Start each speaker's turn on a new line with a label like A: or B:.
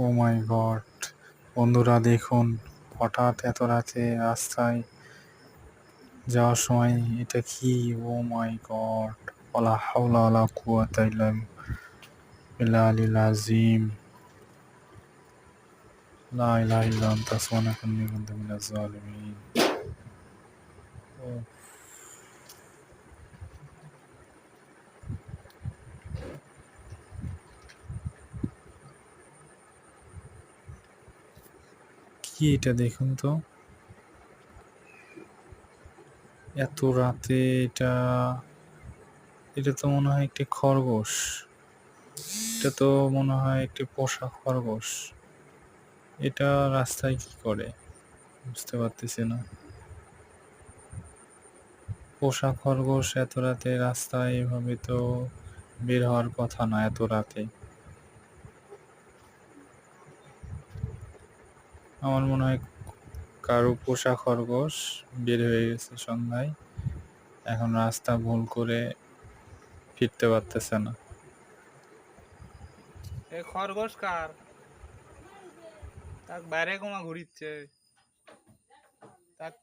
A: ও মাই god! বন্ধুরা দেখুন, হঠাৎ এত রাতে রাস্তায় যাওয়ার সময় এটা কি? ও মাই গড! ওয়ালা হাওলা ওয়ালা কুওয়াতা ইল্লা বিল্লাহিল আযীম। লা ইলাহা ইল্লা আনতা সুবহানাকা ইন্নী কুনতু মিনাজ জালিমিন। ওহ! কি এটা দেখুন তো? এত রাতে এটা তো মনে হয় একটি খরগোশ। এটা তো মনে হয় একটি পোষা খরগোশ। এটা রাস্তায় কি করে? বুঝতে পারতেছি না। পোষা খরগোশ এত রাতে রাস্তায় এভাবে তো বের হওয়ার কথা না এত রাতে। আমার মনে হয় কারো পোষা খরগোশ বের হয়ে গেছে সন্ধ্যায়। এখন রাস্তা ভুল করে ফিরতে পারতেছে না।
B: এ খরগোশ কার? তাক বাইরে কোমা ঘুরিচ্ছে। তাক